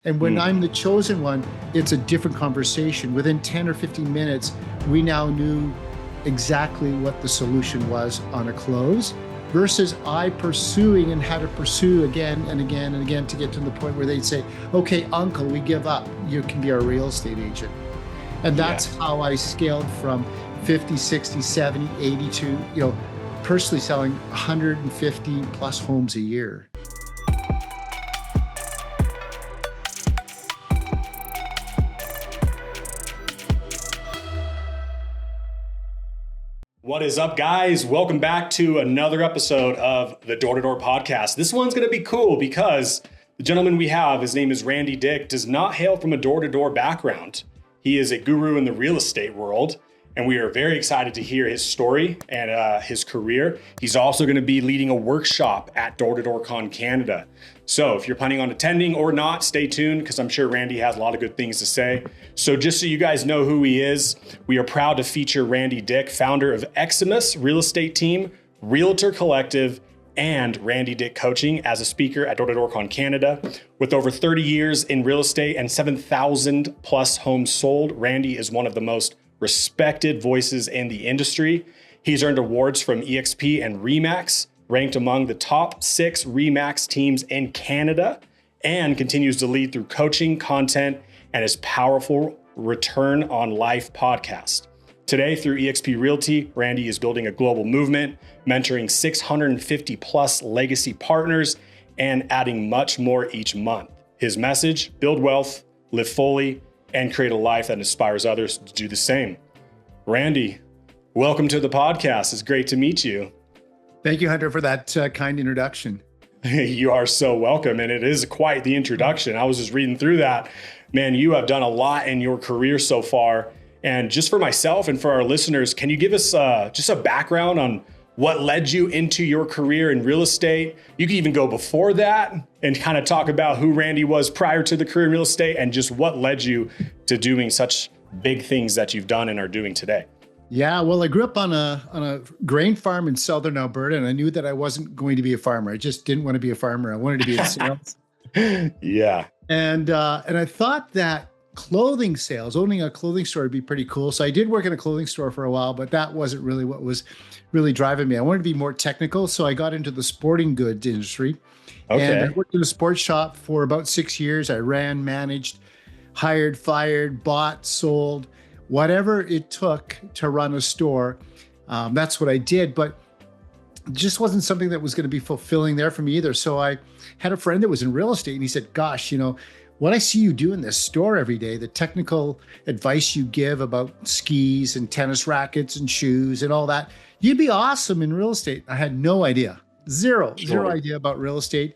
And when I'm the chosen one, it's a different conversation. Within 10 or 15 minutes, we now knew exactly what the solution was on a close versus I pursuing and had to pursue again and again and again to get to the point where they'd say, okay, uncle, we give up. You can be our real estate agent. And that's how I scaled from 50, 60, 70, 80 to, personally selling 150 plus homes a year. What is up, guys? Welcome back to another episode of the Door-to-Door Podcast. This one's going to be cool because the gentleman we have, his name is Randy Dyck, does not hail from a door-to-door background. He is a guru in the real estate world, and we are very excited to hear his story and his career. He's also going to be leading a workshop at Door-to-Door Con Canada. So if you're planning on attending or not, stay tuned because I'm sure Randy has a lot of good things to say. So just so you guys know who he is, we are proud to feature Randy Dyck, founder of Eximus Real Estate Team, Realtor Collective, and Randy Dyck Coaching as a speaker at Door-to-Door Con Canada. With over 30 years in real estate and 7,000 plus homes sold, Randy is one of the most respected voices in the industry. He's earned awards from EXP and RE/MAX, ranked among the top 6 RE/MAX teams in Canada, and continues to lead through coaching, content, and his powerful Return on Life podcast. Today, through EXP Realty, Randy is building a global movement, mentoring 650 plus legacy partners, and adding much more each month. His message: build wealth, live fully, and create a life that inspires others to do the same. Randy, welcome to the podcast. It's great to meet you. Thank you, Hunter, for that kind introduction. You are so welcome. And it is quite the introduction. I was just reading through that. Man, you have done a lot in your career so far. And just for myself and for our listeners, can you give us just a background on what led you into your career in real estate? You can even go before that and kind of talk about who Randy was prior to the career in real estate and just what led you to doing such big things that you've done and are doing today. Yeah, well, I grew up on a grain farm in southern Alberta, and I knew that I wasn't going to be a farmer. I just didn't want to be a farmer. I wanted to be in sales. Yeah. And I thought that clothing sales, owning a clothing store would be pretty cool. So I did work in a clothing store for a while, but that wasn't really what was really driving me. I wanted to be more technical. So I got into the sporting goods industry. Okay. And I worked in a sports shop for about 6 years. I ran, managed, hired, fired, bought, sold, whatever it took to run a store. That's what I did, but it just wasn't something that was going to be fulfilling there for me either. So I had a friend that was in real estate, and he said, gosh, what I see you do in this store every day, the technical advice you give about skis and tennis rackets and shoes and all that, you'd be awesome in real estate. I had no idea, zero idea about real estate.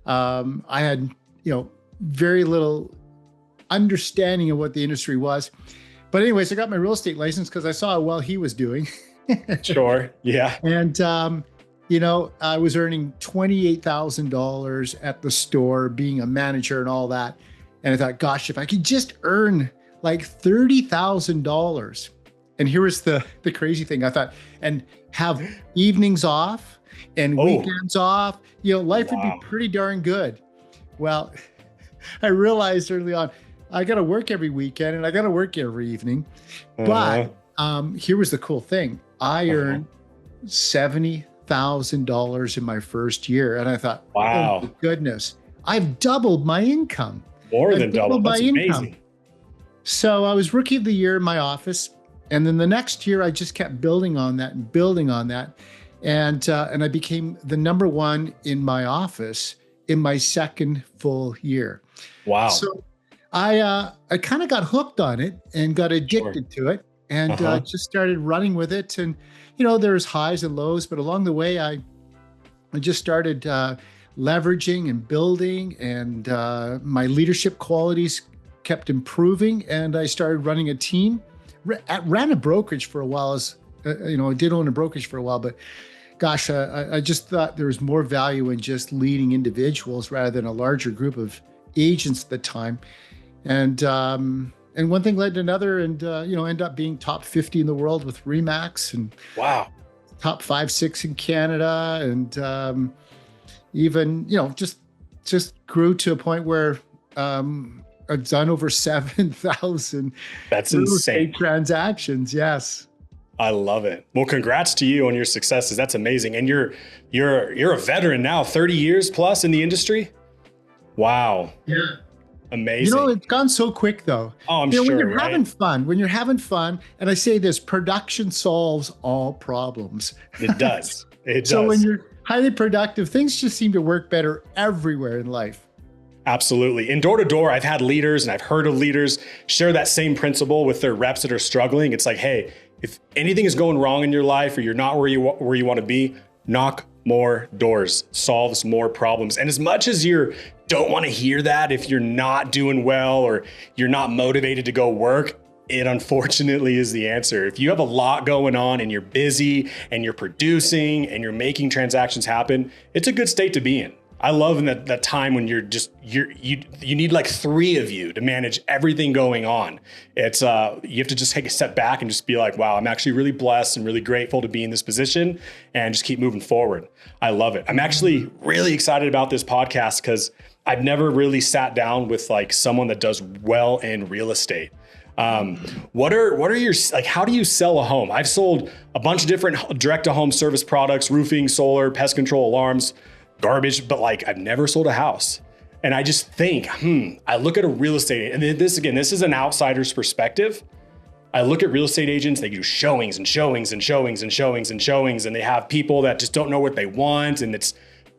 I had, very little understanding of what the industry was. But anyways, I got my real estate license because I saw how well he was doing. Sure. Yeah. And, I was earning $28,000 at the store, being a manager and all that. And I thought, gosh, if I could just earn like $30,000. And here was the crazy thing. I thought, and have evenings off and weekends off, life would be pretty darn good. Well, I realized early on, I got to work every weekend and I got to work every evening. But here was the cool thing. I earned $70,000 in my first year. And I thought, wow, oh my goodness, I've doubled my income. More than doubled. That's amazing. So I was rookie of the year in my office. And then the next year I just kept building on that and building on that. And I became the number one in my office in my second full year. Wow. So I kind of got hooked on it and got addicted to it and just started running with it. And, there's highs and lows, but along the way, I just started leveraging and building, and my leadership qualities kept improving. And I started running a team, ran a brokerage for a while I did own a brokerage for a while, but gosh, I just thought there was more value in just leading individuals rather than a larger group of agents at the time. And one thing led to another, and end up being top 50 in the world with RE/MAX, and top 5, 6 in Canada, and even just grew to a point where I've done over 7,000 That's real insane. estate transactions. Yes. I love it. Well, congrats to you on your successes. That's amazing. And you're a veteran now, 30 years plus in the industry. Wow. Yeah. Amazing. It's gone so quick though. Oh, I'm sure. When you're right? when you're having fun, and I say this, production solves all problems. It does. It So does. when you're highly productive, things just seem to work better everywhere in life. Absolutely. In door to door, I've had leaders and I've heard of leaders share that same principle with their reps that are struggling. It's like, hey, if anything is going wrong in your life or you're not where you want to be, knock more doors, solves more problems. And as much as you don't want to hear that, if you're not doing well or you're not motivated to go work, it unfortunately is the answer. If you have a lot going on and you're busy and you're producing and you're making transactions happen, it's a good state to be in. I love in that time when you need like 3 of you to manage everything going on. It's you have to just take a step back and just be like, wow, I'm actually really blessed and really grateful to be in this position and just keep moving forward. I love it. I'm actually really excited about this podcast because I've never really sat down with like someone that does well in real estate. What are your, like, how do you sell a home? I've sold a bunch of different direct to home service products, roofing, solar, pest control, alarms, garbage, but like I've never sold a house. And I just think, I look at a real estate, and this is an outsider's perspective. I look at real estate agents, they do showings and showings and showings and showings and showings, and they have people that just don't know what they want. And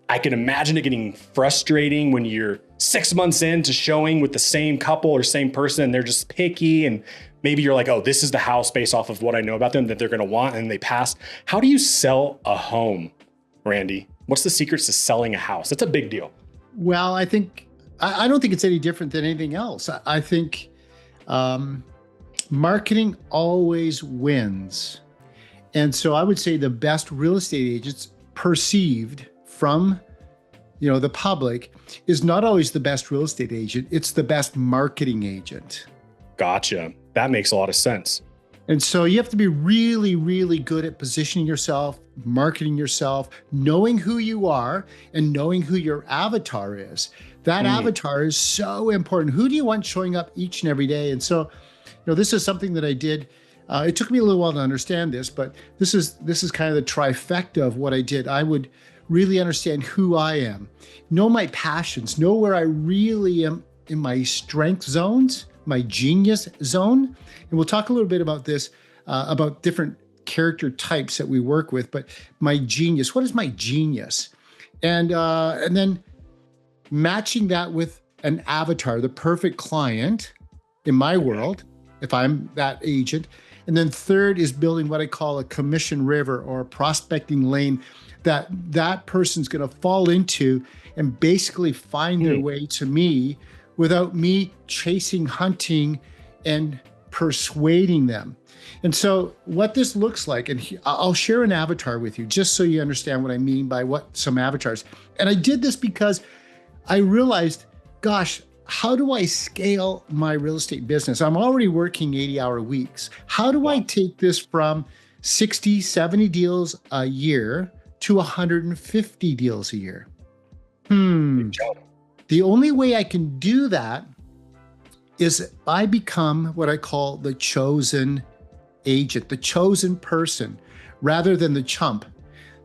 I can imagine it getting frustrating when you're 6 months into showing with the same couple or same person, and they're just picky. And maybe you're like, oh, this is the house based off of what I know about them that they're going to want, and they pass. How do you sell a home, Randy? What's the secrets to selling a house? That's a big deal. Well, I think, I don't think it's any different than anything else. I think marketing always wins. And so I would say the best real estate agents perceived from, the public is not always the best real estate agent. It's the best marketing agent. Gotcha. That makes a lot of sense. And so you have to be really, really good at positioning yourself, marketing yourself, knowing who you are and knowing who your avatar is. That avatar is so important. Who do you want showing up each and every day? And so, this is something that I did. It took me a little while to understand this, but this is kind of the trifecta of what I did. I would really understand who I am, know my passions, know where I really am in my strength zones, my genius zone. And we'll talk a little bit about this, about different character types that we work with, but my genius, what is my genius? And then matching that with an avatar, the perfect client in my world, if I'm that agent. And then third is building what I call a commission river or a prospecting lane that person's going to fall into and basically find their way to me without me chasing, hunting, and persuading them. And so what this looks like, and I'll share an avatar with you just so you understand what I mean by what some avatars. And I did this because I realized, gosh, how do I scale my real estate business? I'm already working 80-hour weeks. How do I take this from 60, 70 deals a year to 150 deals a year? The only way I can do that is I become what I call the chosen agent, the chosen person, rather than the chump.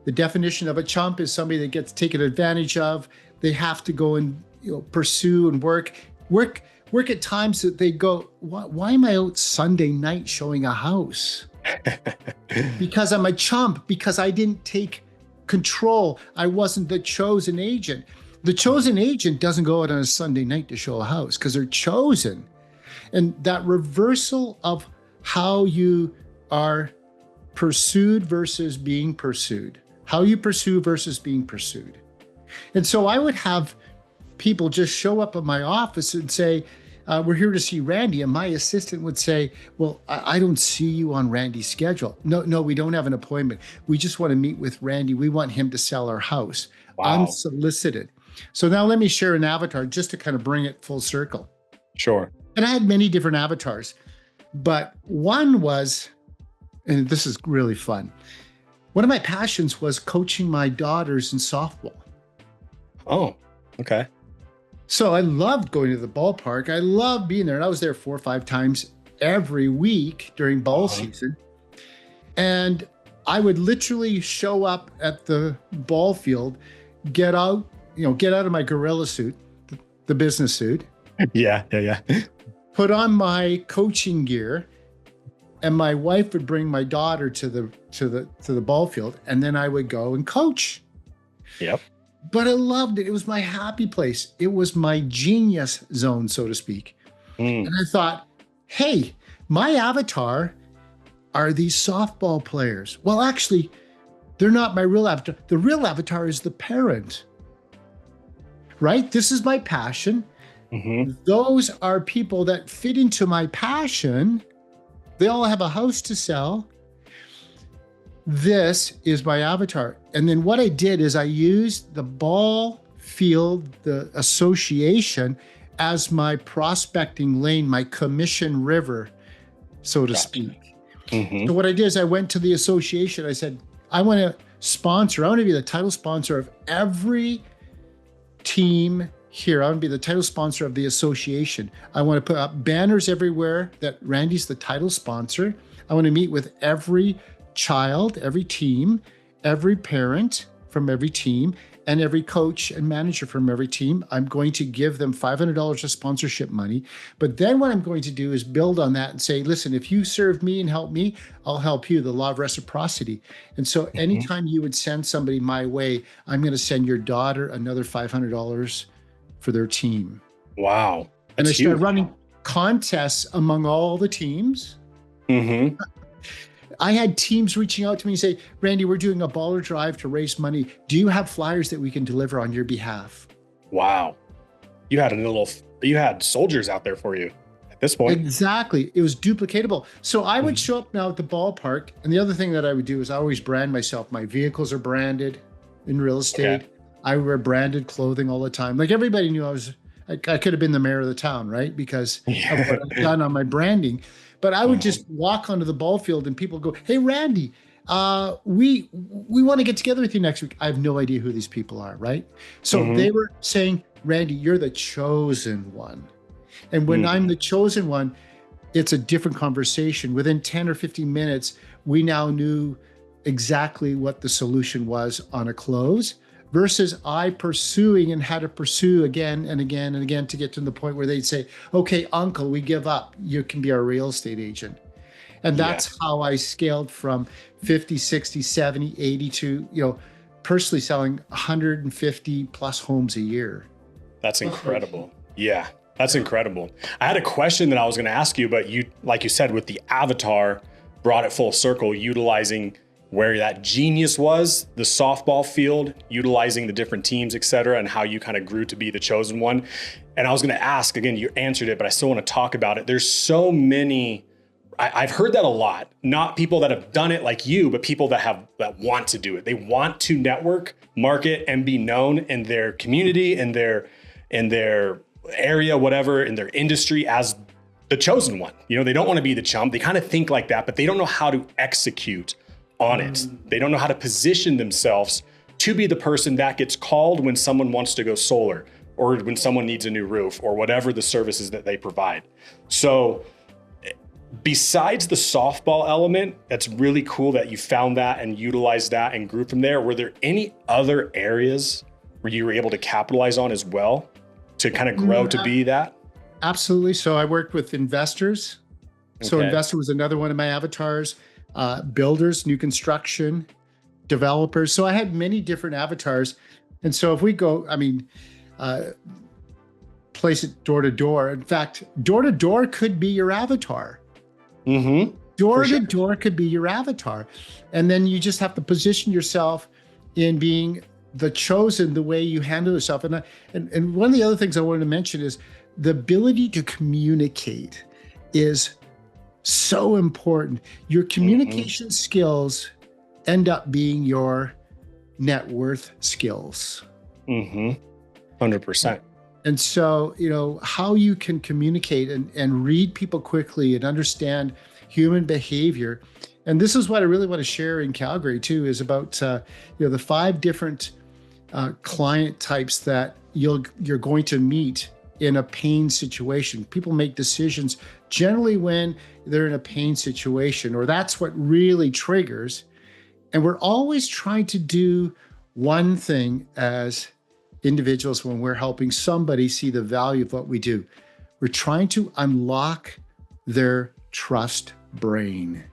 The definition of a chump is somebody that gets taken advantage of. They have to go and pursue and work at times that they go, why am I out Sunday night showing a house? Because I'm a chump, because I didn't take control. I wasn't the chosen agent. The chosen agent doesn't go out on a Sunday night to show a house because they're chosen. And that reversal of how you are pursued versus being pursued, how you pursue versus being pursued. And so I would have people just show up at my office and say, we're here to see Randy. And my assistant would say, well, I don't see you on Randy's schedule. No, we don't have an appointment. We just want to meet with Randy. We want him to sell our house. Wow. Unsolicited. So now let me share an avatar just to kind of bring it full circle. Sure. And I had many different avatars, but one was, and this is really fun, one of my passions was coaching my daughters in softball. Oh, okay. So I loved going to the ballpark. I loved being there. And I was there 4 or 5 times every week during ball season. And I would literally show up at the ball field, get out of my gorilla suit, the business suit. Yeah. Put on my coaching gear, and my wife would bring my daughter to the ball field, and then I would go and coach. Yep. But I loved it. It was my happy place. It was my genius zone, so to speak. And I thought, hey, my avatar are these softball players. Well, actually, they're not my real avatar. The real avatar is the parent, right? This is my passion. Those are people that fit into my passion. They all have a house to sell. This is my avatar. And then what I did is I used the ball field, the association, as my prospecting lane, my commission river, so to speak. So what I did is I went to the association. I said, I want to be the title sponsor of every team here. I want to be the title sponsor of the association. I want to put up banners everywhere that Randy's the title sponsor. I want to meet with every child, every team, every parent from every team, and every coach and manager from every team. I'm going to give them $500 of sponsorship money. But then what I'm going to do is build on that and say, listen, if you serve me and help me, I'll help you, the law of reciprocity. And so anytime you would send somebody my way, I'm going to send your daughter another $500 for their team. Wow. And I started running contests among all the teams. I had teams reaching out to me and say, Randy, we're doing a baller drive to raise money. Do you have flyers that we can deliver on your behalf? Wow. You had soldiers out there for you at this point. Exactly. It was duplicatable. So I would show up now at the ballpark. And the other thing that I would do is I always brand myself. My vehicles are branded in real estate. Okay. I wear branded clothing all the time. Like everybody knew I could have been the mayor of the town, right? Because of what I've done on my branding. But I would just walk onto the ball field and people go, hey, Randy, we want to get together with you next week. I have no idea who these people are, right? So they were saying, Randy, you're the chosen one. And when I'm the chosen one, it's a different conversation. Within 10 or 15 minutes, we now knew exactly what the solution was on a close, versus I pursuing and had to pursue again and again and again to get to the point where they'd say, okay, uncle, we give up. You can be our real estate agent. And that's how I scaled from 50, 60, 70, 80 to, personally selling 150 plus homes a year. That's incredible. Yeah, that's incredible. I had a question that I was going to ask you, but you, like you said, with the avatar, brought it full circle, utilizing where that genius was, the softball field, utilizing the different teams, et cetera, and how you kind of grew to be the chosen one. And I was going to ask, again, you answered it, but I still want to talk about it. There's so many, I've heard that a lot, not people that have done it like you, but people that want to do it. They want to network, market, and be known in their community, in their area, whatever, in their industry as the chosen one. They don't want to be the chump. They kind of think like that, but they don't know how to execute on it. They don't know how to position themselves to be the person that gets called when someone wants to go solar, or when someone needs a new roof, or whatever the services that they provide. So besides the softball element, that's really cool that you found that and utilized that and grew from there. Were there any other areas where you were able to capitalize on as well to kind of grow to be that? Absolutely. So I worked with investors. So investor was another one of my avatars. Builders, new construction, developers. So I had many different avatars. And so if we go, place it door to door. In fact, door to door could be your avatar. Door to door could be your avatar. And then you just have to position yourself in being the chosen, the way you handle yourself. And one of the other things I wanted to mention is the ability to communicate is so important. Your communication skills end up being your net worth skills. 100%. And so, how you can communicate and read people quickly and understand human behavior. And this is what I really want to share in Calgary too, is about, the 5 different client types that, you're going to meet in a pain situation. People make decisions generally when they're in a pain situation, or that's what really triggers. And we're always trying to do one thing as individuals when we're helping somebody see the value of what we do. We're trying to unlock their trust brain.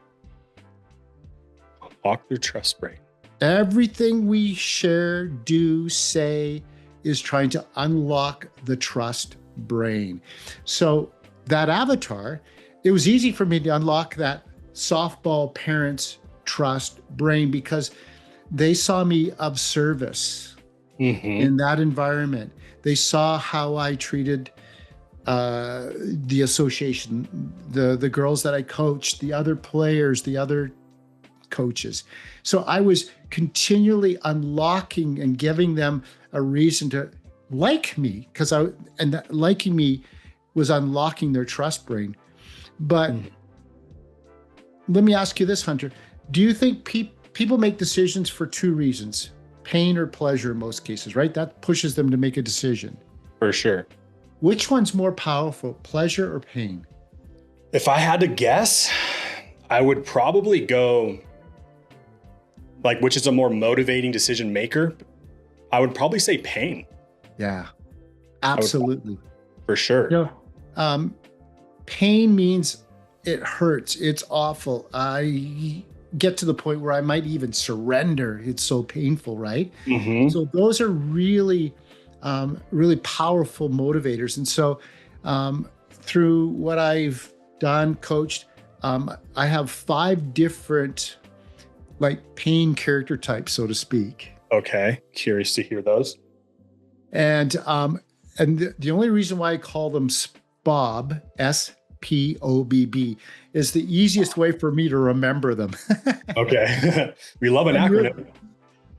Unlock their trust brain. Everything we share, do, say is trying to unlock the trust brain. So that avatar, it was easy for me to unlock that softball parents' trust brain because they saw me of service in that environment. They saw how I treated the association, the girls that I coached, the other players, the other coaches. So I was continually unlocking and giving them a reason to like me, and that liking me was unlocking their trust brain. But let me ask you this, Hunter. Do you think people make decisions for two reasons? Pain or pleasure in most cases, right? That pushes them to make a decision. For sure. Which one's more powerful, pleasure or pain? If I had to guess, I would probably go which is a more motivating decision maker. I would probably say pain. Yeah, absolutely. For sure. Pain means it hurts. It's awful. I get to the point where I might even surrender. It's so painful, right? So those are really, really powerful motivators. And so through what I've done, coached, I have 5 different pain character types, so to speak. Okay. Curious to hear those. And the only reason why I call them SPOB, SPOBB, is the easiest way for me to remember them. Okay. We love an acronym.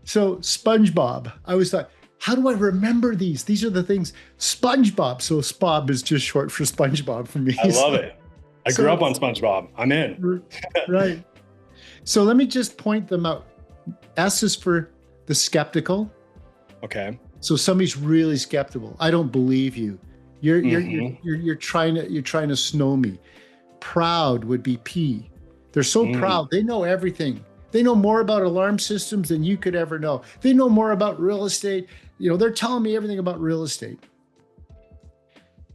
So SpongeBob, I always thought, how do I remember these? These are the things, SpongeBob. So SPOB is just short for SpongeBob for me. I love it. I grew up on SpongeBob. I'm in. Right. So let me just point them out. S is for the skeptical. Okay. So somebody's really skeptical. I don't believe you. You're trying to snow me. Proud would be P. They're so proud. They know everything. They know more about alarm systems than you could ever know. They know more about real estate. They're telling me everything about real estate.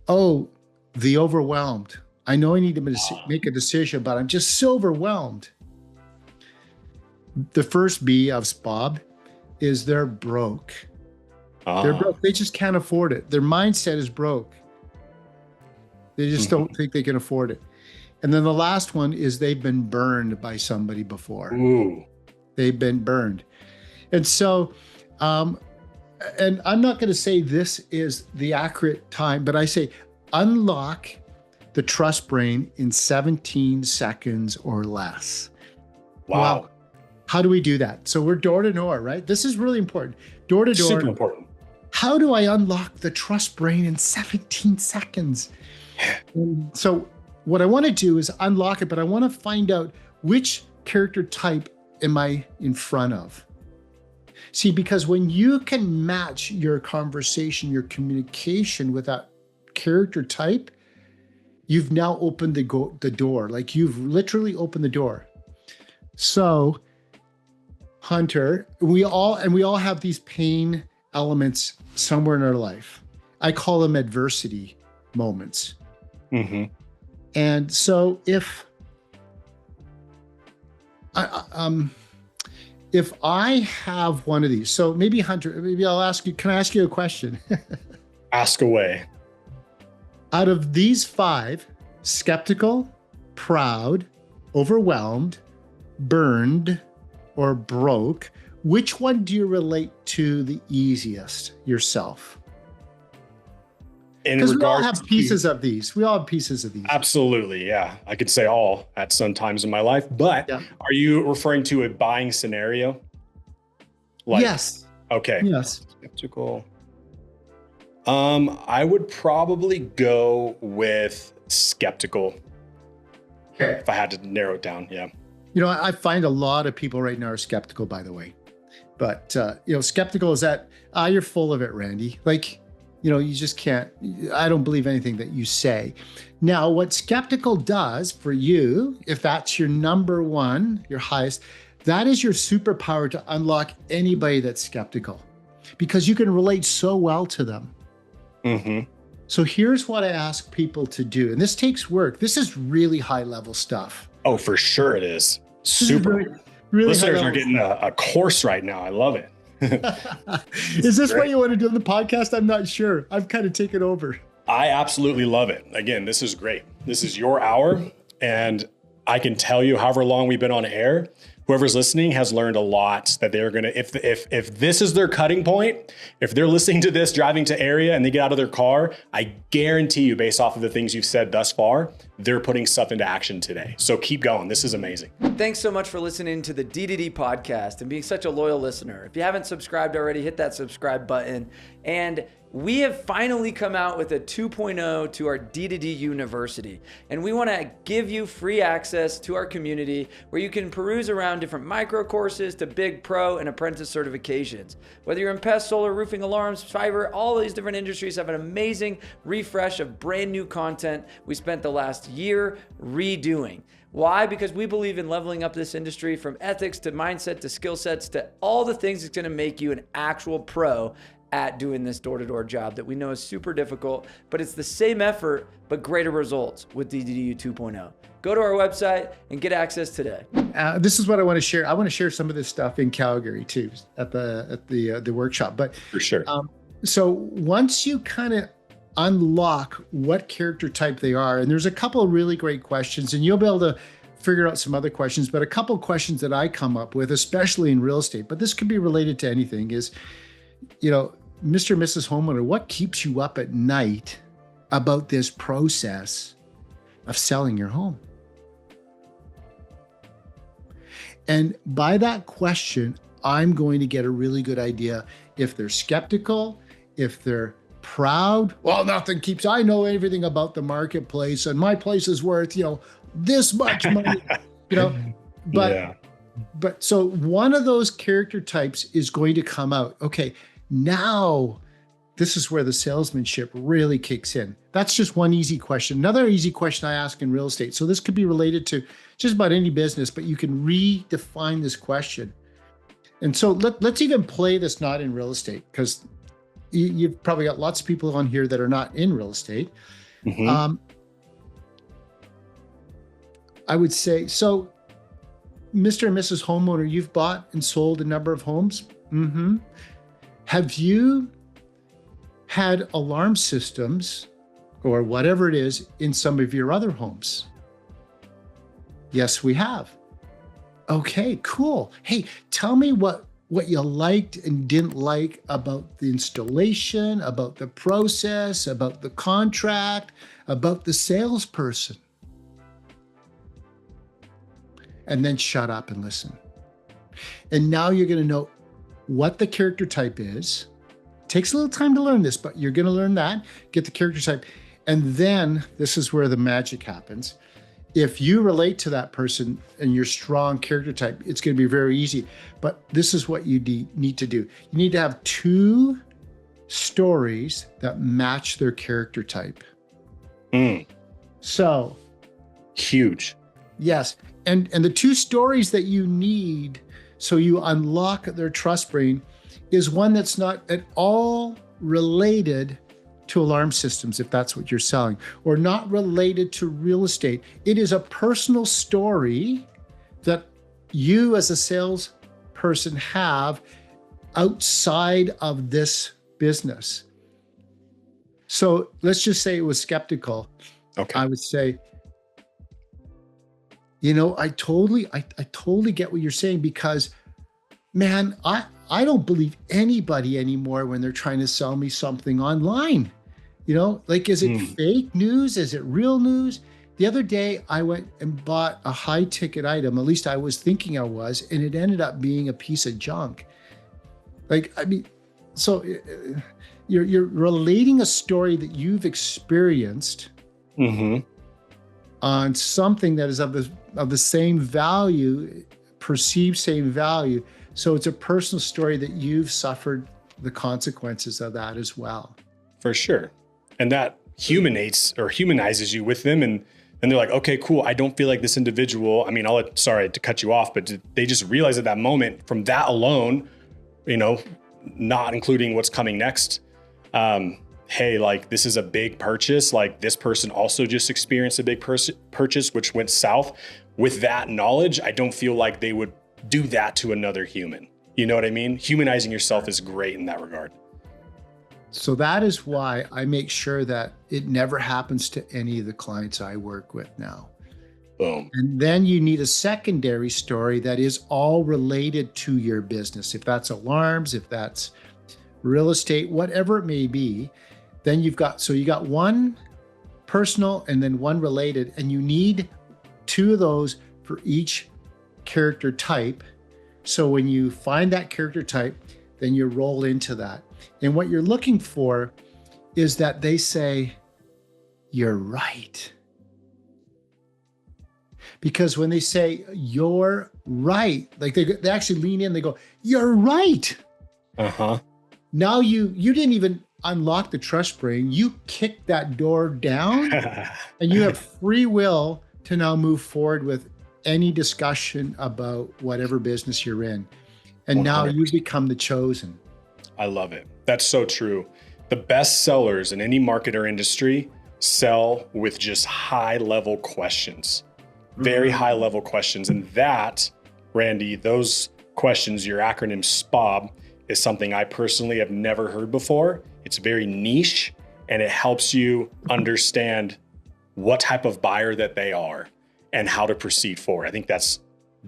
Oh, the overwhelmed. I know I need to make a decision, but I'm just so overwhelmed. The first B of SPOB is they're broke. They're broke. They just can't afford it. Their mindset is broke. They just don't think they can afford it. And then the last one is they've been burned by somebody before. Ooh. They've been burned. And so, and I'm not going to say this is the accurate time, but I say unlock the trust brain in 17 seconds or less. Wow. How do we do that? So we're door to door, right? This is really important. Door to door. Super important. How do I unlock the trust brain in 17 seconds? So what I want to do is unlock it, but I want to find out which character type am I in front of? See, because when you can match your conversation, your communication with that character type, you've now opened the door. You've literally opened the door. So Hunter, we all have these pain elements somewhere in our life. I call them adversity moments. And so if I have one of these, so maybe Hunter, maybe I'll ask you, can I ask you a question? Ask away. Out of these 5, skeptical, proud, overwhelmed, burned, or broke, which one do you relate to the easiest yourself? Because we all have pieces of these. We all have pieces of these. Absolutely, yeah. I could say all at some times in my life, but Are you referring to a buying scenario? Yes. Okay. Yes. Skeptical. I would probably go with skeptical. Okay. If I had to narrow it down, yeah. I find a lot of people right now are skeptical, by the way. But, skeptical is that, you're full of it, Randy. You just can't, I don't believe anything that you say. Now, what skeptical does for you, if that's your number one, your highest, that is your superpower to unlock anybody that's skeptical because you can relate so well to them. Mm-hmm. So here's what I ask people to do. And this takes work. This is really high level stuff. Oh, for sure it is. Super. Really Listeners are getting a course right now. I love it. Is this what you want to do in the podcast? I'm not sure. I've kind of taken over. I absolutely love it. Again, this is great. This is your hour. And I can tell you, however long we've been on air, whoever's listening has learned a lot that they're going to, if this is their cutting point, if they're listening to this driving to area and they get out of their car, I guarantee you based off of the things you've said thus far, they're putting stuff into action today. So keep going. This is amazing. Thanks so much for listening to the D2D podcast and being such a loyal listener. If you haven't subscribed already, hit that subscribe button. And we have finally come out with a 2.0 to our D2D University. And we want to give you free access to our community where you can peruse around different micro courses to big pro and apprentice certifications. Whether you're in pest, solar, roofing, alarms, fiber, all these different industries have an amazing refresh of brand new content we spent the last year redoing. Why? Because we believe in leveling up this industry from ethics to mindset to skill sets to all the things that's going to make you an actual pro at doing this door-to-door job that we know is super difficult, but it's the same effort, but greater results with D2D 2.0. Go to our website and get access today. This is what I want to share. I want to share some of this stuff in Calgary too, at the workshop. But for sure. So once you kind of unlock what character type they are, and there's a couple of really great questions, and you'll be able to figure out some other questions, but a couple of questions that I come up with, especially in real estate, but this could be related to anything, is, Mr. and Mrs. Homeowner, what keeps you up at night about this process of selling your home? And by that question, I'm going to get a really good idea if they're skeptical, if they're proud. Well, I know everything about the marketplace and my place is worth, this much money, But so one of those character types is going to come out. Okay, now this is where the salesmanship really kicks in. That's just one easy question. Another easy question I ask in real estate. So this could be related to just about any business, but you can redefine this question. And so let's even play this not in real estate, because you've probably got lots of people on here that are not in real estate. Mm-hmm. I would say, so Mr. and Mrs. Homeowner, you've bought and sold a number of homes. Mm-hmm. Have you had alarm systems or whatever it is in some of your other homes? Yes, we have. Okay, cool. Hey, tell me what you liked and didn't like about the installation, about the process, about the contract, about the salesperson. And then shut up and listen. And now you're going to know what the character type is. Takes a little time to learn this, but you're going to learn that, get the character type. And then this is where the magic happens. If you relate to that person and your strong character type, it's going to be very easy. But this is what you need to do. You need to have 2 stories that match their character type. So huge. Yes. And the 2 stories that you need so you unlock their trust brain is one that's not at all related to alarm systems, if that's what you're selling, or not related to real estate. It is a personal story that you as a salesperson have outside of this business. So let's just say it was skeptical. Okay. I would say, I totally get what you're saying, because man, I don't believe anybody anymore when they're trying to sell me something online. Is it fake news? Is it real news? The other day I went and bought a high ticket item, at least I was thinking I was, and it ended up being a piece of junk. So you're relating a story that you've experienced on something that is of the same value, perceived same value. So it's a personal story that you've suffered the consequences of that as well. For sure. And that humanizes you with them. And they're like, okay, cool. I don't feel like this individual, I mean, sorry to cut you off, but they just realize at that moment from that alone, not including what's coming next. Hey, like this is a big purchase. Like this person also just experienced a big purchase, which went south. With that knowledge, I don't feel like they would do that to another human. You know what I mean? Humanizing yourself is great in that regard. So that is why I make sure that it never happens to any of the clients I work with now. Boom. And then you need a secondary story that is all related to your business. If that's alarms, if that's real estate, whatever it may be, then you got one personal and then one related, and you need two of those for each character type. So when you find that character type, then you roll into that. And what you're looking for is that they say, you're right. Because when they say, you're right, like they actually lean in, they go, you're right. Uh-huh. Now you didn't even unlock the trust brain. You kicked that door down and you have free will to now move forward with any discussion about whatever business you're in. And 100%. Now you become the chosen. I love it. That's so true. The best sellers in any market or industry sell with just high level questions, very high level questions. And that, Randy, those questions, your acronym SPOB, is something I personally have never heard before. It's very niche and it helps you understand what type of buyer that they are and how to proceed forward. I think that's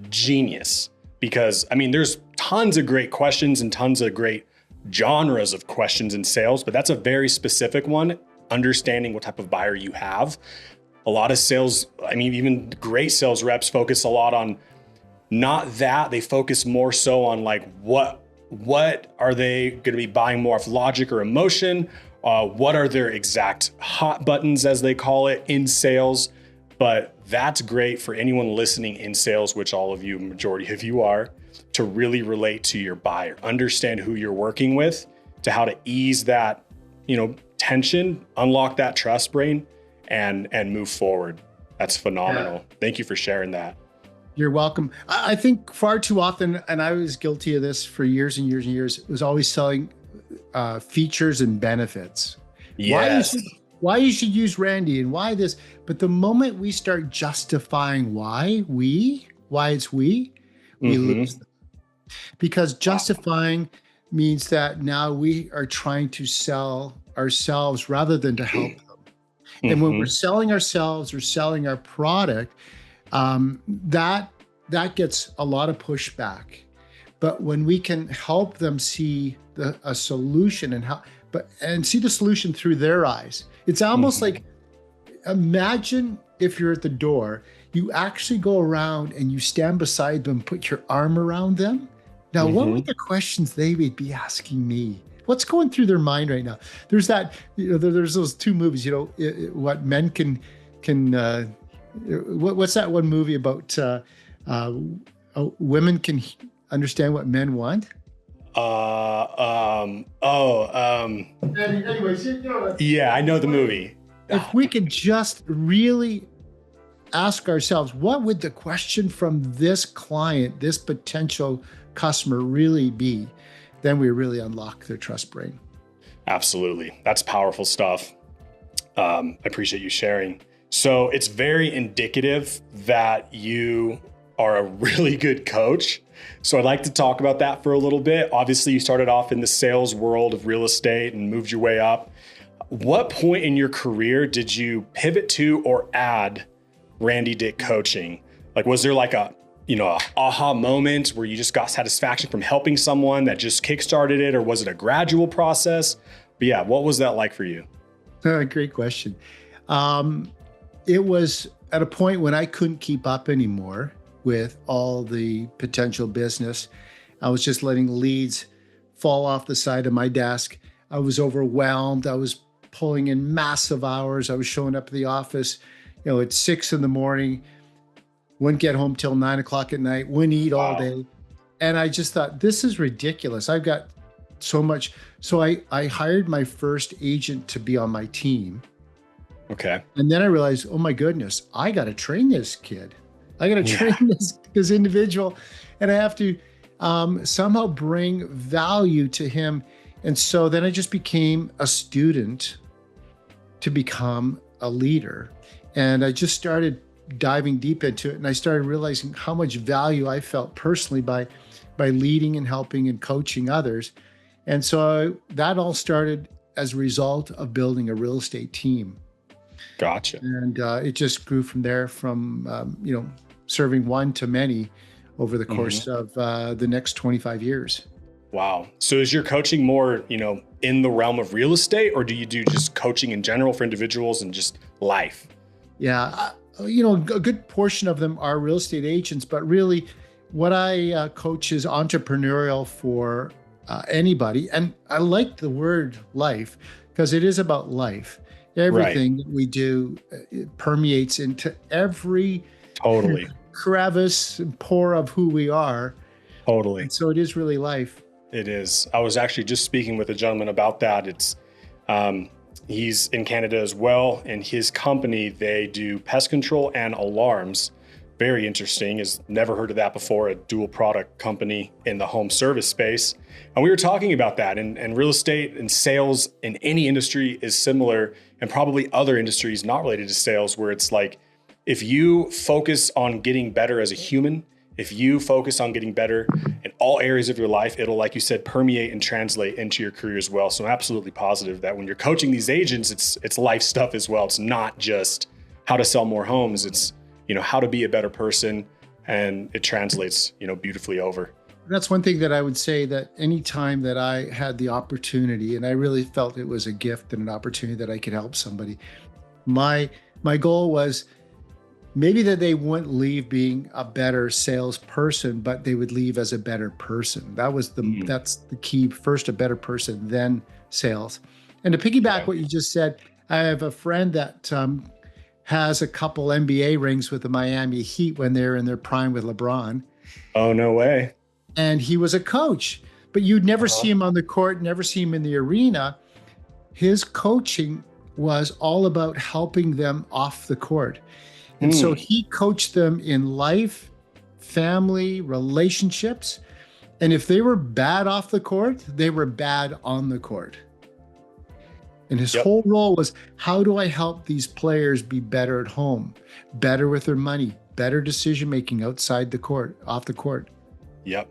genius because, I mean, there's tons of great questions and tons of great genres of questions in sales, but that's a very specific one, understanding what type of buyer you have. A lot of sales, I mean, even great sales reps focus a lot on not that, they focus more so on like, what are they going to be buying more of, logic or emotion? What are their exact hot buttons, as they call it, in sales? But that's great for anyone listening in sales, which all of you, majority of you are, to really relate to your buyer, understand who you're working with, to how to ease that, tension, unlock that trust brain, and move forward. That's phenomenal. Yeah. Thank you for sharing that. You're welcome. I think far too often, and I was guilty of this for years and years and years, it was always selling features and benefits. Yes. Why you should use Randy and why this. But the moment we start justifying why it's we lose them. Because justifying means that now we are trying to sell ourselves rather than to help them. And when we're selling ourselves or selling our product, that gets a lot of pushback. But when we can help them see a solution and see the solution through their eyes, it's almost like, imagine if you're at the door, you actually go around and you stand beside them, put your arm around them. Now, what would the questions they would be asking me? What's going through their mind right now? There's that, there's those two movies, what men can what's that one movie about women can understand what men want? Anyways, yeah, I know the movie. If we could just really ask ourselves, what would the question from this client, this potential customer really be? Then we really unlock their trust brain. Absolutely. That's powerful stuff. I appreciate you sharing. So it's very indicative that you are a really good coach. So I'd like to talk about that for a little bit. Obviously, you started off in the sales world of real estate and moved your way up. What point in your career did you pivot to or add Randy Dyck coaching? Like, was there like a aha moment where you just got satisfaction from helping someone that just kickstarted it, or was it a gradual process? But yeah, what was that like for you? Great question. It was at a point when I couldn't keep up anymore with all the potential business. I was just letting leads fall off the side of my desk. I was overwhelmed. I was pulling in massive hours. I was showing up at the office, at 6 a.m, wouldn't get home till 9 o'clock at night, wouldn't eat all day. And I just thought, this is ridiculous. I've got so much. So I hired my first agent to be on my team. Okay. And then I realized, oh my goodness, I got to train this kid. I got to train this individual, and I have to somehow bring value to him. And so then I just became a student to become a leader. And I just started diving deep into it. And I started realizing how much value I felt personally by leading and helping and coaching others. And so that all started as a result of building a real estate team. Gotcha. And it just grew from there, from, serving one to many over the course of the next 25 years. Wow. So is your coaching more, in the realm of real estate, or do you do just coaching in general for individuals and just life? Yeah. A good portion of them are real estate agents, but really what I coach is entrepreneurial for anybody. And I like the word life because it is about life. Everything that we do it permeates into every totally crevice and pore of who we are. Totally. And so it is really life. It is. I was actually just speaking with a gentleman about that. It's he's in Canada as well, and his company, they do pest control and alarms. Very interesting. Has never heard of that before. A dual product company in the home service space. And we were talking about that, and real estate and sales in any industry is similar, and probably other industries not related to sales, where it's like, if you focus on getting better as a human, if you focus on getting better in all areas of your life, it'll, like you said, permeate and translate into your career as well. So I'm absolutely positive that when you're coaching these agents, it's life stuff as well. It's not just how to sell more homes. It's, how to be a better person, and it translates, beautifully over. That's one thing that I would say, that any time that I had the opportunity, and I really felt it was a gift and an opportunity that I could help somebody, my goal was maybe that they wouldn't leave being a better salesperson, but they would leave as a better person. That's the key. First, a better person, then sales. And to piggyback what you just said, I have a friend that has a couple NBA rings with the Miami Heat when they're in their prime with LeBron. Oh, no way. And he was a coach, but you'd never see him on the court, never see him in the arena. His coaching was all about helping them off the court. And so he coached them in life, family, relationships. And if they were bad off the court, they were bad on the court. And his whole role was, how do I help these players be better at home, better with their money, better decision-making outside the court, off the court? Yep.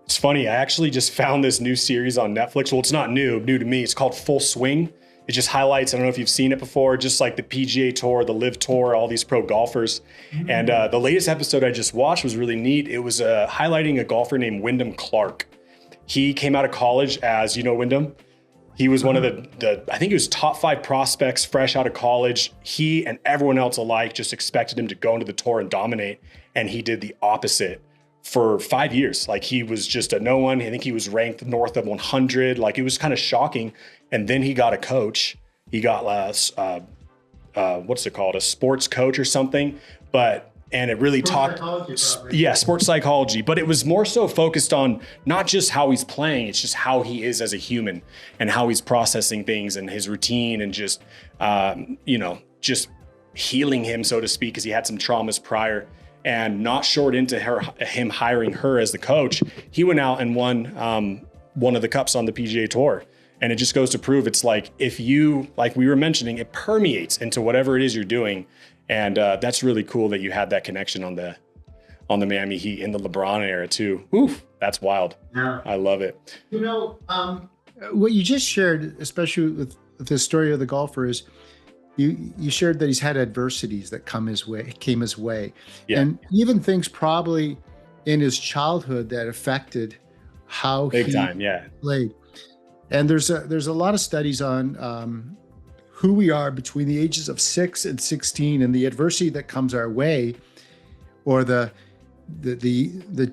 It's funny. I actually just found this new series on Netflix. Well, it's not new to me. It's called Full Swing. It just highlights, I don't know if you've seen it before, just like the PGA Tour, the Live Tour, all these pro golfers. And the latest episode I just watched was really neat. It was highlighting a golfer named Wyndham Clark. He came out of college as, Wyndham. He was one of I think he was top 5 prospects fresh out of college. He and everyone else alike just expected him to go into the tour and dominate. And he did the opposite for 5 years. Like, he was just a no one. I think he was ranked north of 100. Like, it was kind of shocking. And then he got a coach. He got what's it called? A sports coach or something. And it really sports psychology. But it was more so focused on not just how he's playing, it's just how he is as a human and how he's processing things and his routine, and just, just healing him, so to speak, because he had some traumas prior. And not short into him hiring her as the coach, he went out and won one of the cups on the PGA Tour. And it just goes to prove, it's like, if you, like we were mentioning, it permeates into whatever it is you're doing. And that's really cool that you had that connection on the Miami Heat in the LeBron era too. Oof, that's wild. Yeah. I love it. What you just shared, especially with the story of the golfer, is you shared that he's had adversities that came his way. Yeah. And even things probably in his childhood that affected how he played. And there's a lot of studies on who we are between the ages of 6 and 16, and the adversity that comes our way, or the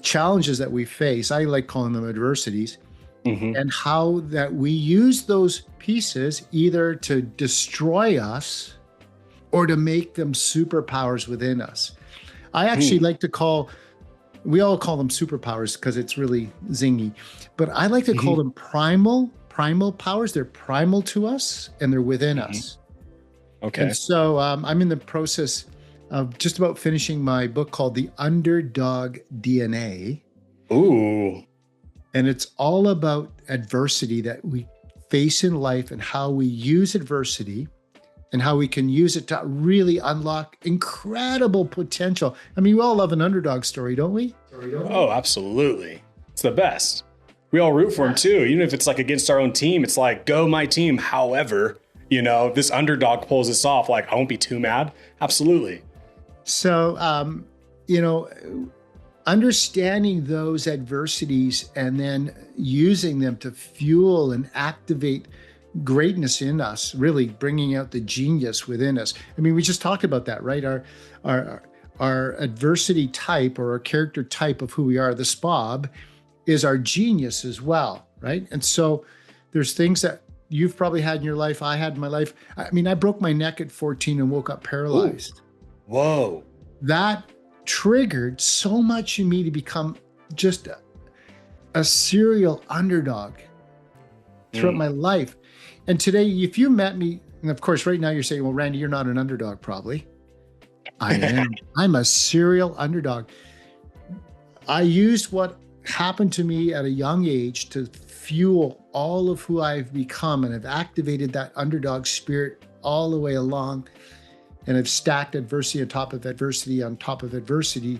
challenges that we face. I like calling them adversities. And how that we use those pieces either to destroy us or to make them superpowers within us. I actually like to call We all call them superpowers because it's really zingy, but I like to call them primal powers. They're primal to us and they're within us. Okay. And so I'm in the process of just about finishing my book called The Underdog DNA. Ooh. And it's all about adversity that we face in life and how we use adversity and how we can use it to really unlock incredible potential. I mean, we all love an underdog story, don't we? Oh, absolutely. It's the best. We all root for him too. Even if it's like against our own team, it's like, go my team. However, if this underdog pulls this off, like, I won't be too mad. Absolutely. So, understanding those adversities and then using them to fuel and activate greatness in us, really bringing out the genius within us. I mean, we just talked about that, right? Our adversity type or our character type of who we are, the SPOB, is our genius as well, right? And so there's things that you've probably had in your life, I had in my life. I mean, I broke my neck at 14 and woke up paralyzed. Ooh. Whoa. That triggered so much in me to become just a serial underdog throughout my life. And today, if you met me, and of course, right now you're saying, well, Randy, you're not an underdog, probably. I am. I'm a serial underdog. I used what happened to me at a young age to fuel all of who I've become, and I've activated that underdog spirit all the way along. And I've stacked adversity on top of adversity on top of adversity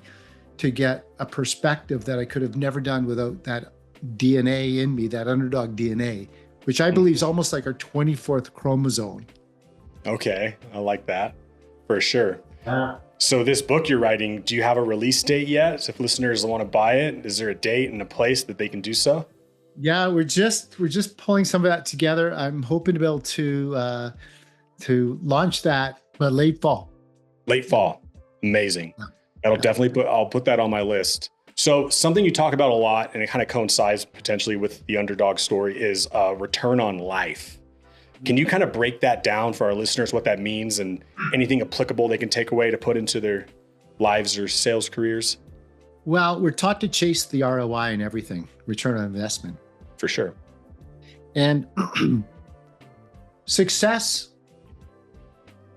to get a perspective that I could have never done without that DNA in me, that underdog DNA, which I believe is almost like our 24th chromosome. Okay, I like that for sure. So this book you're writing, do you have a release date yet? So if listeners want to buy it, is there a date and a place that they can do so? Yeah, we're just pulling some of that together. I'm hoping to be able to launch that, but late fall. Late fall, amazing. I'll put that on my list. So something you talk about a lot, and it kind of coincides potentially with the underdog story, is return on life. Can you kind of break that down for our listeners, what that means and anything applicable they can take away to put into their lives or sales careers? Well, we're taught to chase the ROI and everything, return on investment. For sure. And success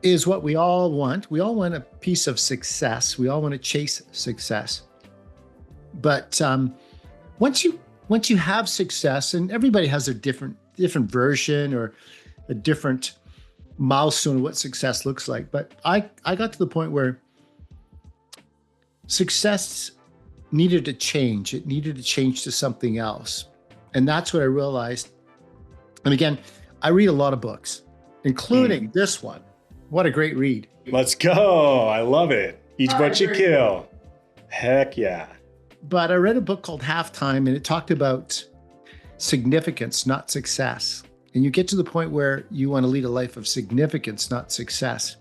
is what we all want. We all want a piece of success. We all want to chase success. But once you have success, and everybody has a different version or a different milestone of what success looks like. But I got to the point where success needed to change. It needed to change to something else. And that's what I realized. And again, I read a lot of books, including this one. What a great read. Let's go. I love it. Eat what you kill. Heck yeah. But I read a book called Halftime, and it talked about significance, not success. And you get to the point where you want to lead a life of significance, not success.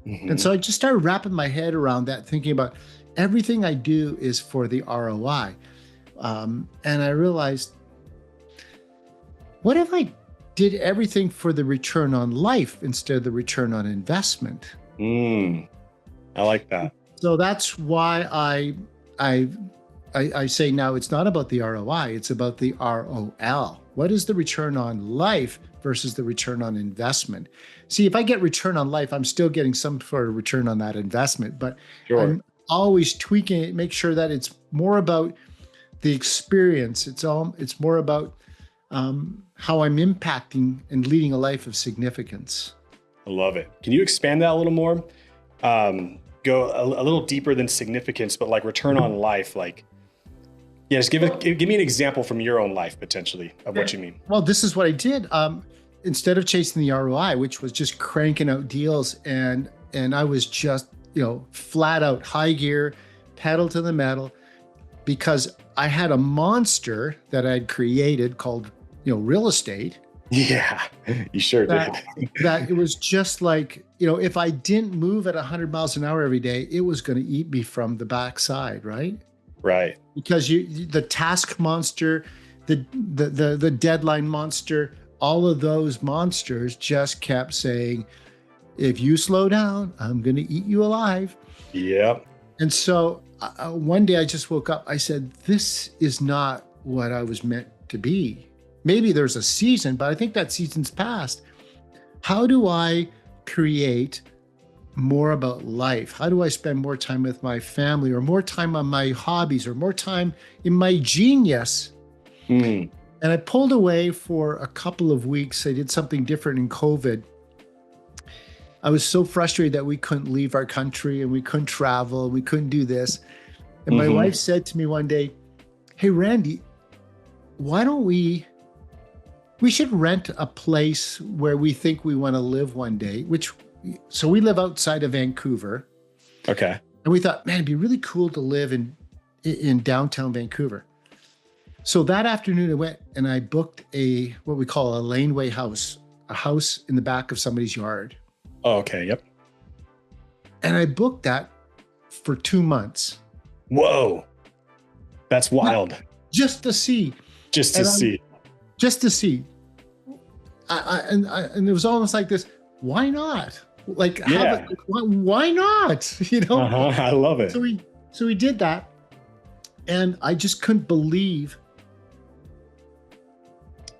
And so I just started wrapping my head around that, thinking about everything I do is for the ROI. And I realized, what if I did everything for the return on life instead of the return on investment? I like that. So that's why I say now it's not about the ROI, it's about the ROL. What is the return on life versus the return on investment? See, if I get return on life, I'm still getting some sort of return on that investment, but I'm always tweaking it, make sure that it's more about the experience. It's more about how I'm impacting and leading a life of significance. I love it. Can you expand that a little more? Go a little deeper than significance, but like return on life, like, yeah, just give me an example from your own life, potentially, of what you mean. Well, this is what I did. Instead of chasing the ROI, which was just cranking out deals, and I was just, flat out high gear, pedal to the metal, because I had a monster that I'd created called, real estate. Yeah, you sure did. That it was just like, if I didn't move at 100 miles an hour every day, it was going to eat me from the backside, right? Right. Because the task monster, the deadline monster, all of those monsters just kept saying, if you slow down, I'm going to eat you alive. Yep. And so one day I just woke up. I said, this is not what I was meant to be. Maybe there's a season, but I think that season's past. How do I create more about life? How do I spend more time with my family, or more time on my hobbies, or more time in my genius? And I pulled away for a couple of weeks. I did something different in COVID. I was so frustrated that we couldn't leave our country and we couldn't travel and we couldn't do this. And my wife said to me one day, hey, Randy, why don't we should rent a place where we think we want to live one day, so we live outside of Vancouver. Okay. And we thought, man, it'd be really cool to live in downtown Vancouver. So that afternoon I went and I booked what we call a laneway house, a house in the back of somebody's yard. Oh, okay. Yep. And I booked that for 2 months. Whoa. That's wild. Just to see. Just to see. And it was almost like this, why not? Like, why not? I love it. So we did that. And I just couldn't believe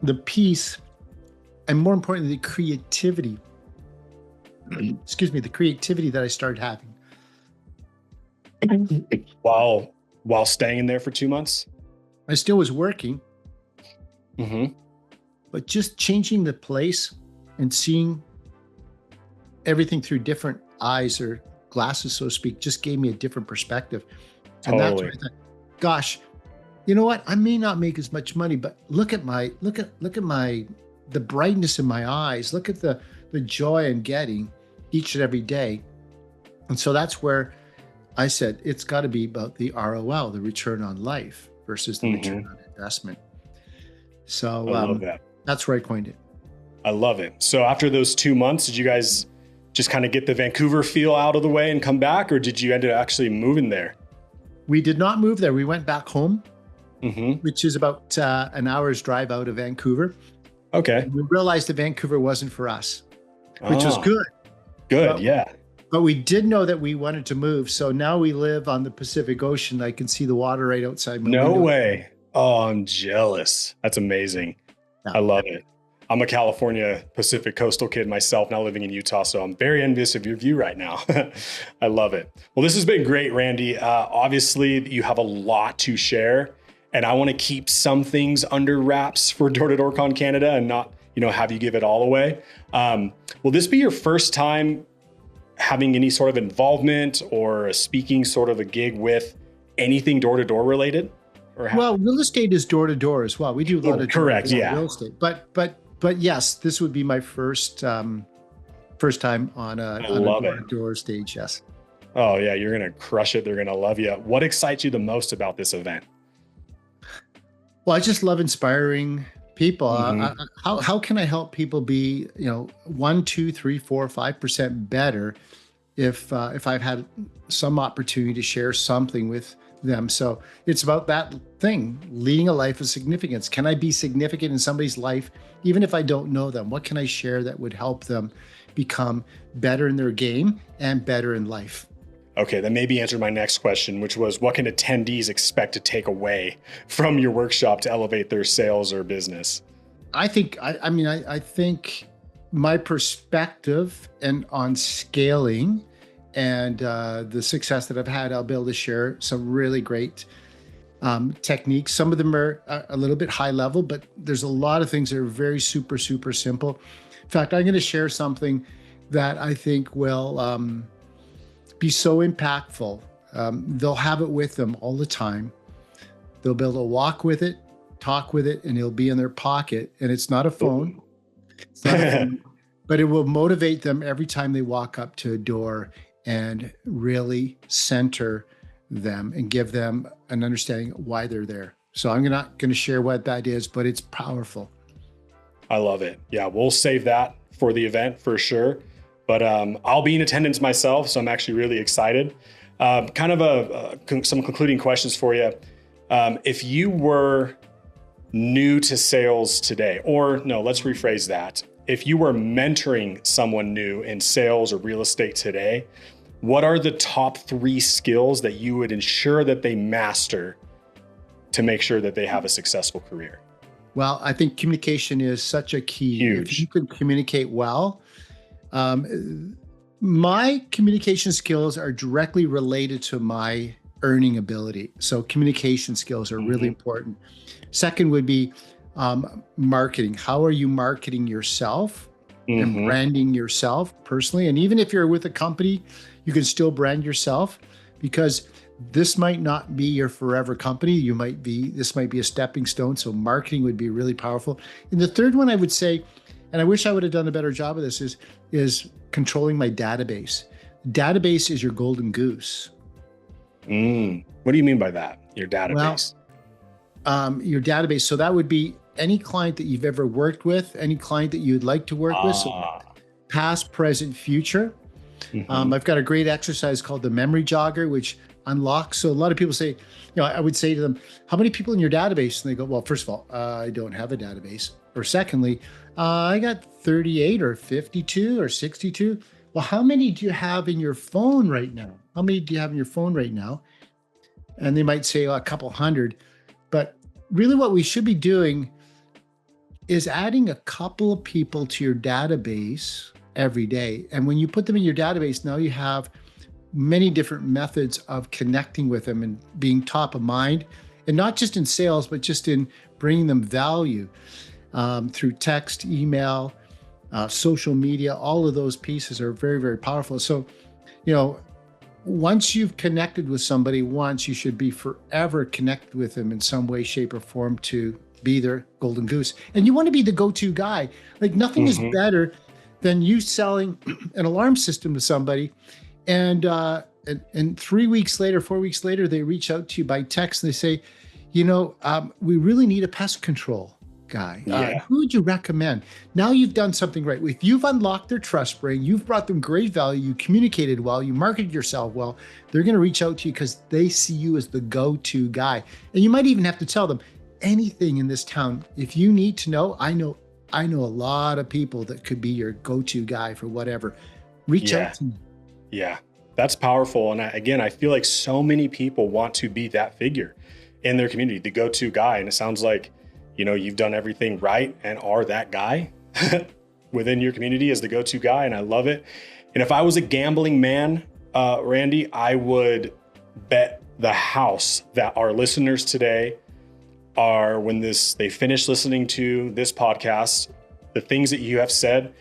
the peace, and more importantly, the creativity. The creativity that I started having. While staying in there for 2 months? I still was working. But just changing the place and seeing everything through different eyes or glasses, so to speak, just gave me a different perspective. And that's what I thought, gosh, you know what? I may not make as much money, but look at the brightness in my eyes. Look at the joy I'm getting each and every day. And so that's where I said, it's got to be about the ROL, the return on life, versus the return on investment. So I love that. That's where I coined it. I love it. So after those 2 months, did you guys just kind of get the Vancouver feel out of the way and come back, or did you end up actually moving there? We did not move there. We went back home, which is about an hour's drive out of Vancouver. Okay. And we realized that Vancouver wasn't for us, which was good. Good, yeah. But we did know that we wanted to move. So now we live on the Pacific Ocean. I can see the water right outside my window. No way. Oh, I'm jealous. That's amazing. I love it. I'm a California Pacific coastal kid myself, now living in Utah. So I'm very envious of your view right now. I love it. Well, this has been great, Randy. Obviously, you have a lot to share, and I want to keep some things under wraps for Door-to-Door Con Canada and not, have you give it all away. Will this be your first time having any sort of involvement or a speaking sort of a gig with anything door-to-door related? Well, real estate is door-to-door as well. We do a lot of correct, yeah. real estate. But yes, this would be my first time on a door-to-door stage. Yes. Oh yeah, you're gonna crush it. They're gonna love you. What excites you the most about this event? Well, I just love inspiring people. How can I help people be 1, 2, 3, 4, 5% better if I've had some opportunity to share something with them? So it's about that thing, leading a life of significance. Can I be significant in somebody's life, even if I don't know them? What can I share that would help them become better in their game and better in life? Okay, that maybe answered my next question, which was, what can attendees expect to take away from your workshop to elevate their sales or business? I think my perspective and on scaling and the success that I've had, I'll be able to share some really great techniques. Some of them are a little bit high level, but there's a lot of things that are very super, super simple. In fact, I'm going to share something that I think will be so impactful. They'll have it with them all the time. They'll be able to walk with it, talk with it, and it'll be in their pocket. And it's not a phone. It's not a phone, but it will motivate them every time they walk up to a door and really center them and give them an understanding why they're there. So I'm not going to share what that is, but it's powerful. I love it. Yeah, we'll save that for the event for sure. But I'll be in attendance myself, so I'm actually really excited. Kind of some concluding questions for you. If you were new to sales today, or no, let's rephrase that. If you were mentoring someone new in sales or real estate today, what are the top 3 skills that you would ensure that they master to make sure that they have a successful career? Well, I think communication is such a key. Huge. If you can communicate well, my communication skills are directly related to my earning ability. So communication skills are really important. Second would be marketing. How are you marketing yourself and branding yourself personally? And even if you're with a company, you can still brand yourself, because this might not be your forever company. This might be a stepping stone. So marketing would be really powerful. And the third one I would say, and I wish I would have done a better job of this, is controlling my database. Database is your golden goose. What do you mean by that? Your database? Well, your database. So that would be any client that you've ever worked with, any client that you'd like to work with. So past, present, future. I've got a great exercise called the memory jogger, which unlocks. So a lot of people say, I would say to them, how many people in your database? And they go, well, first of all, I don't have a database. Or secondly, I got 38 or 52 or 62. Well, how many do you have in your phone right now? How many do you have in your phone right now? And they might say a couple hundred. But really what we should be doing is adding a couple of people to your database every day. And when you put them in your database, now you have many different methods of connecting with them and being top of mind, and not just in sales, but just in bringing them value through text, email, social media. All of those pieces are very, very powerful. So, once you've connected with somebody once, you should be forever connected with them in some way, shape, or form to be their golden goose. And you want to be the go-to guy. Like nothing is better than you selling an alarm system to somebody, and 3 weeks later, 4 weeks later, they reach out to you by text and they say, we really need a pest control guy. Who would you recommend? Now you've done something right. If you've unlocked their trust brain, you've brought them great value, you communicated well, you marketed yourself well, they're going to reach out to you because they see you as the go-to guy. And you might even have to tell them anything in this town. If you need to know, I know a lot of people that could be your go-to guy for whatever. Reach out to me. Yeah, that's powerful. And I feel like so many people want to be that figure in their community, the go-to guy. And it sounds like, you've done everything right and are that guy within your community as the go-to guy. And I love it. And if I was a gambling man, Randy, I would bet the house that our listeners today are, when they finish listening to this podcast, the things that you have said,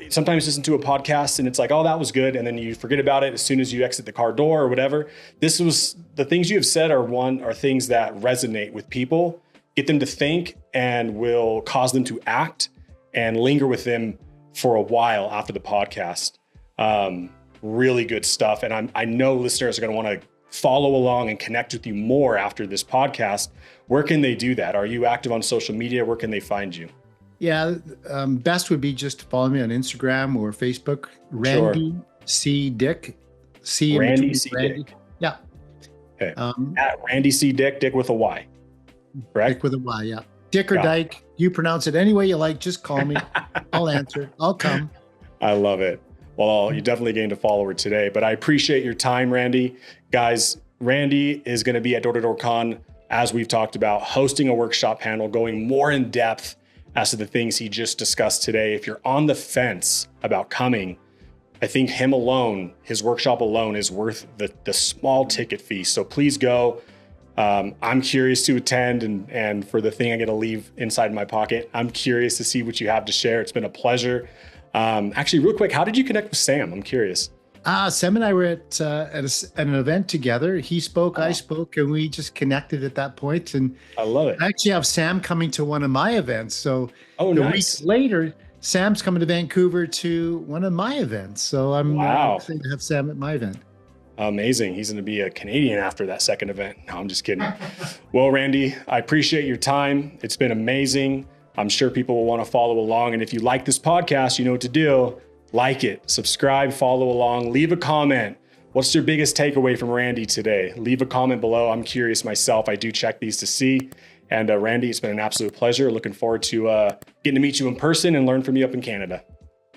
sometimes listen to a podcast and it's like, oh, that was good. And then you forget about it as soon as you exit the car door or whatever. The things you have said are things that resonate with people, get them to think, and will cause them to act and linger with them for a while after the podcast. Really good stuff. And I know listeners are going to want to follow along and connect with you more after this podcast. Where can they do that? Are you active on social media? Where can they find you? Yeah, best would be just to follow me on Instagram or Facebook. Randy C. Dyck. Randy C. Dyck. Yeah. Okay. At Randy C. Dyck, Dyck with a Y. Correct? Dyck with a Y, yeah. Dyck or Dyke. You pronounce it any way you like. Just call me. I'll answer. I'll come. I love it. Well, you definitely gained a follower today, but I appreciate your time, Randy. Guys, Randy is going to be at Door to Door Con, as we've talked about, hosting a workshop panel, going more in depth as to the things he just discussed today. If you're on the fence about coming, I think him alone, his workshop alone, is worth the small ticket fee. So please go. I'm curious to attend, and for the thing I get to leave inside my pocket, I'm curious to see what you have to share. It's been a pleasure. Actually, real quick, how did you connect with Sam? I'm curious. Sam and I were at an event together. He spoke, I spoke, and we just connected at that point. And I love it. I actually have Sam coming to one of my events. So nice. Week later, Sam's coming to Vancouver to one of my events. So I'm excited to have Sam at my event. Amazing. He's going to be a Canadian after that second event. No, I'm just kidding. Well, Randy, I appreciate your time. It's been amazing. I'm sure people will want to follow along. And if you like this podcast, you know what to do. Like it, subscribe, follow along, leave a comment. What's your biggest takeaway from Randy today? Leave a comment below. I'm curious myself. I do check these to see. And Randy, it's been an absolute pleasure. Looking forward to getting to meet you in person and learn from you up in Canada.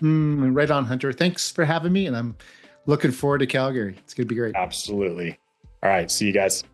Right on, Hunter. Thanks for having me. And I'm Looking forward to Calgary. It's going to be great. Absolutely. All right. See you guys.